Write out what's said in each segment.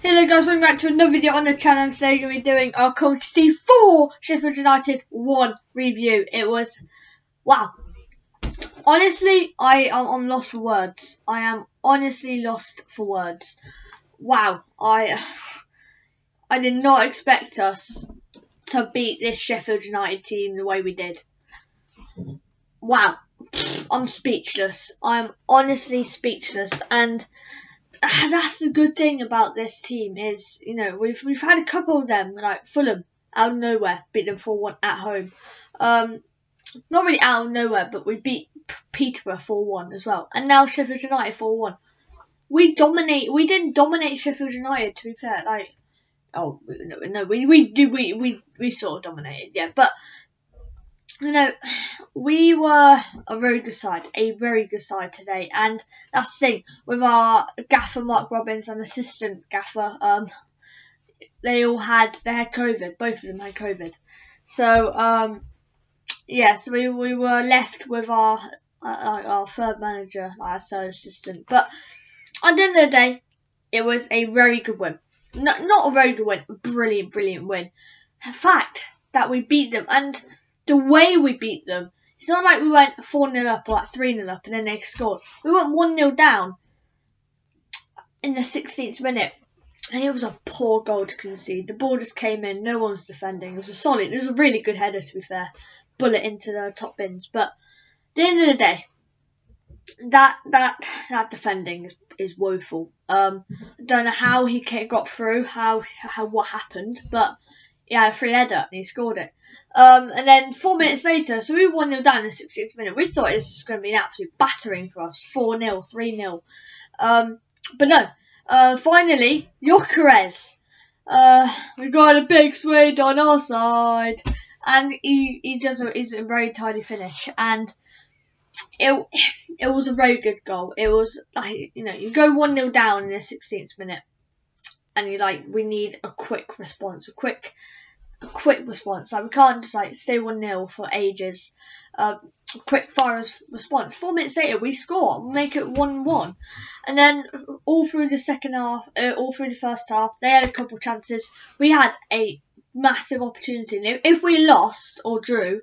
Hello guys, welcome back to another video on the channel. Today we're going to be doing our Coventry 4 Sheffield United 1 review. It was, wow. Honestly, I'm lost for words. I am honestly lost for words. Wow, I did not expect us to beat this Sheffield United team the way we did. Wow, I'm speechless. I'm honestly speechless, and that's the good thing about this team is, you know, we've had a couple of them, like Fulham, out of nowhere, beat them 4-1 at home. Not really out of nowhere, but we beat Peterborough 4-1 as well, and now Sheffield United 4-1. We didn't dominate Sheffield United, to be fair. Like, oh no, we sort of dominated, yeah, but you know, we were a very good side today, and that's the thing with our gaffer Mark Robbins and assistant gaffer. They had COVID. Both of them had COVID. So yeah, so we were left with our third manager, our third assistant. But at the end of the day, it was a very good win. Not a very good win, a brilliant win. The fact that we beat them, and the way we beat them, it's not like we went 4-0 up or like 3-0 up and then they scored. We went 1-0 down in the 16th minute, and it was a poor goal to concede. The ball just came in, no one was defending. It was a really good header, to be fair, bullet into the top bins. But at the end of the day, that defending is woeful. I don't know how he got through, what happened, but he had a free header and he scored it. And then 4 minutes later, so we were 1-0 down in the 16th minute. We thought this was going to be an absolute battering for us, 4-0, 3-0. But no, finally, Gyökeres. We got a big swing on our side, and he does a very tidy finish, and it was a very good goal. It was like, you know, you go 1-0 down in the 16th minute, and you're like, we need a quick response, a quick response. Like, we can't just like stay 1-0 for ages. Quick fire response. 4 minutes later, we score. We make it 1-1, and then all through the second half, all through the first half, they had a couple chances. We had a massive opportunity. And if we lost or drew,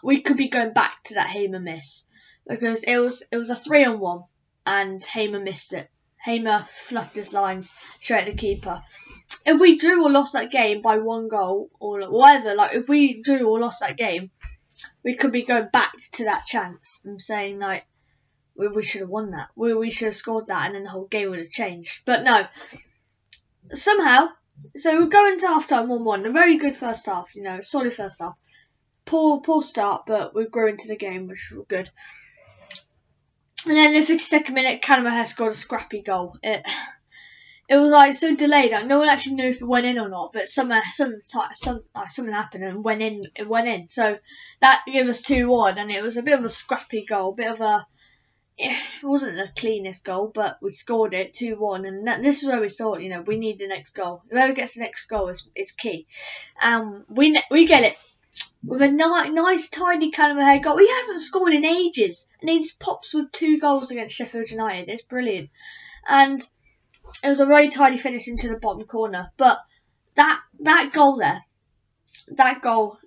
we could be going back to that Hamer miss, because it was a 3-on-1, and Hamer missed it. Hamer fluffed his lines straight at the keeper. If we drew or lost that game by 1 goal or whatever, like if we drew or lost that game, we could be going back to that chance and saying like we should have won that. We should have scored that, and then the whole game would have changed. But no, somehow. So we'll go into half time 1-1. A very good first half, you know, solid first half. Poor start, but we grew into the game, which was good. And then in the 52nd minute, Callum scored a scrappy goal. It was like so delayed. Like, no one actually knew if it went in or not, but something happened and it went in. So that gave us 2-1, and it was a bit of a scrappy goal, it wasn't the cleanest goal, but we scored it 2-1, and this is where we thought, you know, we need the next goal. Whoever gets the next goal is key. We get it with a nice tidy Callum goal. He hasn't scored in ages, and he just pops with 2 goals against Sheffield United. It's brilliant, and it was a very tidy finish into the bottom corner. But that goal there, that goal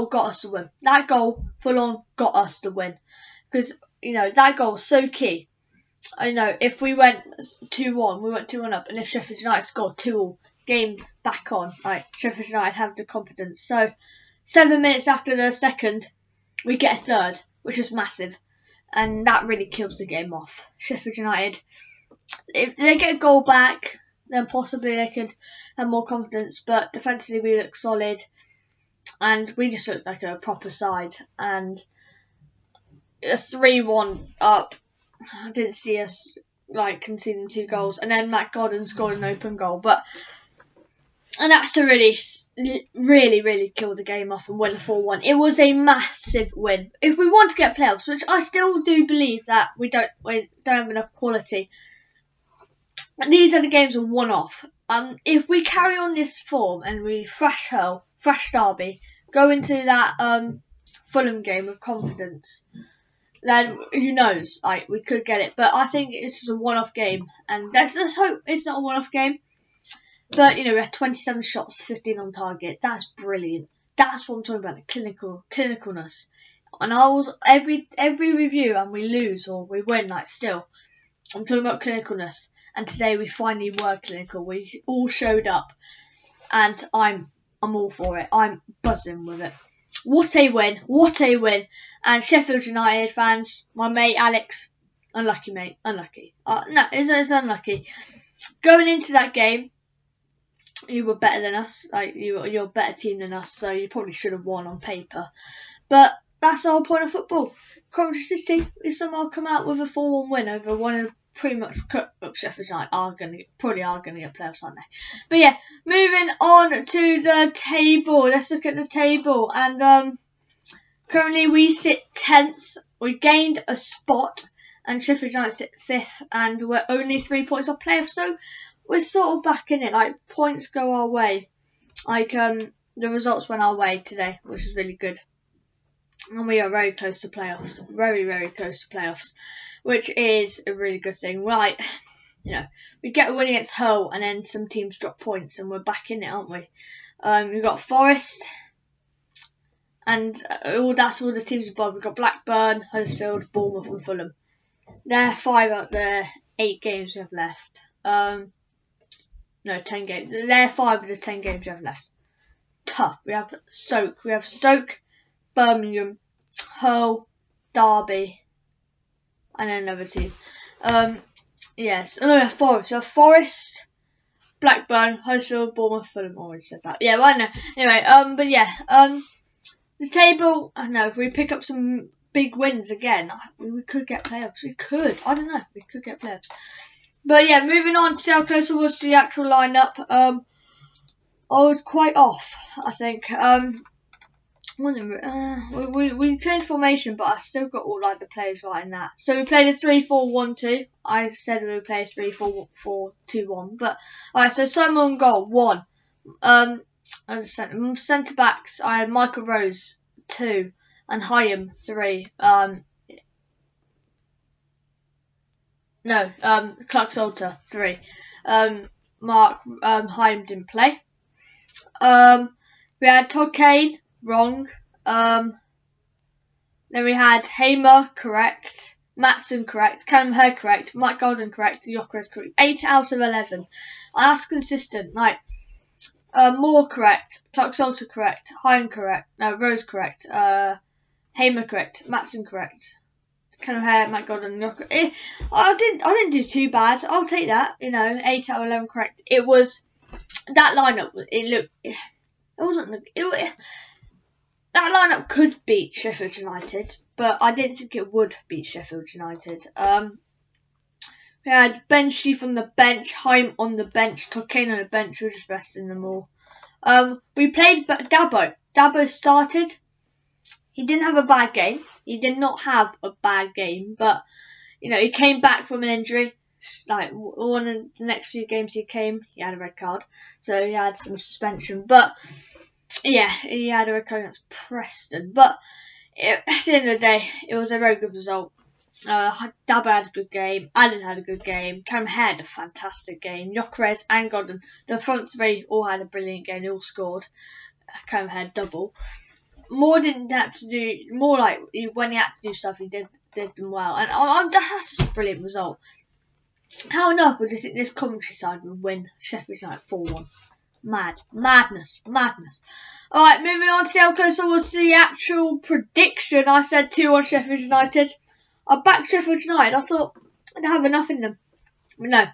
got us the win. That goal full on got us the win, because you know that goal was so key. I know if we went 2-1, we went 2-1 up, and if Sheffield United scored 2-2, game back on. Like, Sheffield United have the confidence. So 7 minutes after the second, we get a third, which is massive, and that really kills the game off. Sheffield United, if they get a goal back, then possibly they could have more confidence, but defensively we look solid, and we just look like a proper side. And a 3-1 up, I didn't see us like conceding 2 goals, and then Matt Godden scored an open goal, and that's to really kill the game off and win a 4-1. It was a massive win. If we want to get playoffs, which I still do believe that we don't have enough quality, these are the games of one-off. If we carry on this form and we fresh Derby, go into that Fulham game with confidence, then who knows? Like, we could get it, but I think it's just a one-off game, and let's hope it's not a one-off game. But we had 27 shots, 15 on target. That's brilliant. That's what I'm talking about. The clinicalness. And I was every review, and we lose or we win. Like, still, I'm talking about clinicalness. And today we finally were clinical. We all showed up, and I'm all for it. I'm buzzing with it. What a win! What a win! And Sheffield United fans, my mate Alex, unlucky mate, unlucky. No, it's unlucky. Going into that game, you were better than us. Like, you're a better team than us, so you probably should have won on paper. But that's the whole point of football. Coventry City is somehow come out with a 4-1 win over one of pretty much Sheffield United are going to get playoffs, aren't they? But yeah, moving on to the table. Let's look at the table. And currently we sit 10th. We gained a spot, and Sheffield United sit 5th, and we're only 3 points off playoffs. So we're sort of back in it. Like, points go our way. Like, the results went our way today, which is really good. And we are very close to playoffs. Very, very close to playoffs. Which is a really good thing. Right, we get a win against Hull, and then some teams drop points, and we're back in it, aren't we? We've got Forest, and that's all the teams above. We've got Blackburn, Huddersfield, Bournemouth, and Fulham. They're 5 out of the 8 games we have left. 10 games. They're 5 of the 10 games we have left. Tough. We have Stoke, Birmingham, Hull, Derby, and then another team. Yes. Oh, yeah, Forest. So Forest, Blackburn, Huddersfield, Bournemouth, Fulham. Already said that. Yeah, well, I know. Anyway, but yeah, the table. I know if we pick up some big wins again, we could get playoffs. We could. I don't know. We could get playoffs. But yeah, moving on to see how close it was to the actual lineup. I was quite off, I think. We changed formation, but I still got all like the players right in that. So we played a 3-4-1-2. I said we would play a 3-4-4-2-1. But alright, so Simon goal 1. And centre backs, I had Michael Rose 2 and Hyam 3. Clark Salter 3. Mark Hyam didn't play. We had Todd Kane. Wrong. Then we had Hamer, correct. Matson, correct. Callum Hurd, correct. Mike Golden, correct. Gyökeres, correct. 8 out of 11. That's consistent. Like, Moore, correct. Clark Salter, correct. Hine, correct. No, Rose, correct. Hamer, correct. Matson, correct. Callum Hurd, Mike Golden, Gyökeres. I didn't do too bad. I'll take that. 8 out of 11, correct. It was that lineup. That lineup could beat Sheffield United, but I didn't think it would beat Sheffield United. We had Benchley from the bench, Haim on the bench, Todd Kane on the bench. We were just resting them all. We played Dabo. Dabo started. He didn't have a bad game. He did not have a bad game, but he came back from an injury. Like, one of the next few games he had a red card, so he had some suspension. But yeah, he had a red card against Preston. But at the end of the day, it was a very good result. Dabo had a good game. Allen had a good game. Cam had a fantastic game. Gyökeres and Godden, the front three, all had a brilliant game. They all scored. Cam had double. Moore didn't have to do more. Like, when he had to do stuff, he did them well. And that's just a brilliant result. How on earth would you think this Coventry side would win Sheffield United 4-1? Madness. Alright, moving on to see how close I was to the actual prediction. I said 2-1 Sheffield United. I backed Sheffield United. I thought I'd have enough in them. But no.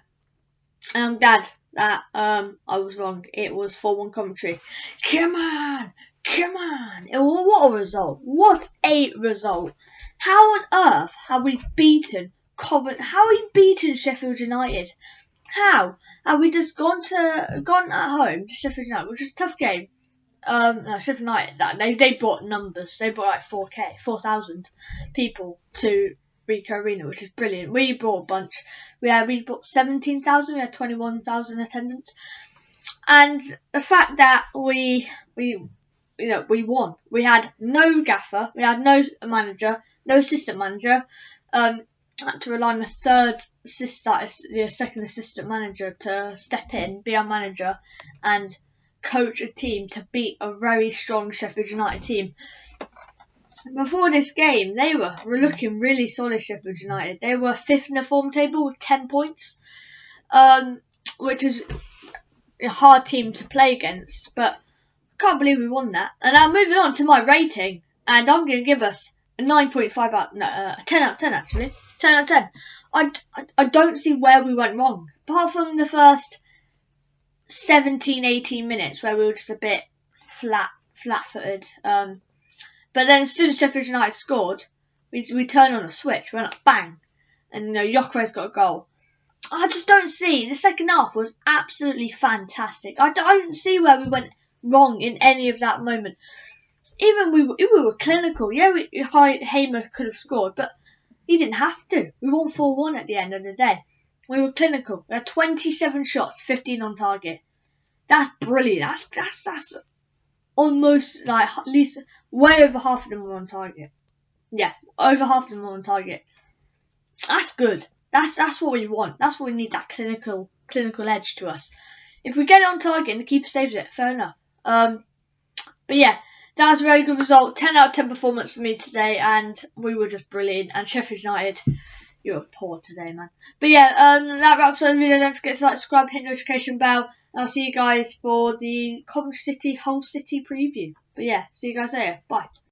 I'm glad that I was wrong. It was 4-1 Coventry. Come on. What a result. What a result. How on earth have we beaten Coventry? How have we beaten Sheffield United? How? Have we just gone at home to Sheffield United, which is a tough game. Sheffield United, they brought numbers. They brought like 4,000 people to Ricoh Arena, which is brilliant. We brought a bunch. We brought 17,000. We had 21,000 attendance, and the fact that we won. We had no gaffer. We had no manager. no assistant manager. Had to rely on a second assistant manager to step in, be our manager, and coach a team to beat a very strong Sheffield United team. Before this game, they were looking really solid, Sheffield United. They were 5th in the form table with 10 points, which is a hard team to play against, but I can't believe we won that. And now moving on to my rating, and I'm going to give us a 9.5 a 10 out of 10 actually. 10 out of 10. I don't see where we went wrong, apart from the first 17-18 minutes where we were just a bit flat-footed. But then as soon as Sheffield United scored, we turned on a switch, went up bang, and Yokere's got a goal. I just don't see. The second half was absolutely fantastic. I don't see where we went wrong in any of that moment. Even we were clinical. Yeah, Hamer could have scored, but he didn't have to. We won 4-1 at the end of the day. We were clinical. We had 27 shots, 15 on target. That's brilliant. That's almost like at least way over half of them were on target. Yeah, over half of them were on target. That's good. That's what we want. That's what we need. That clinical edge to us. If we get it on target and the keeper saves it, fair enough. But yeah, that was a very good result. 10 out of 10 performance for me today, and we were just brilliant. And Sheffield United, you were poor today, man. But yeah, that wraps up the video. Don't forget to like, subscribe, hit the notification bell. And I'll see you guys for the Coventry City Hull City preview. But yeah, see you guys later. Bye.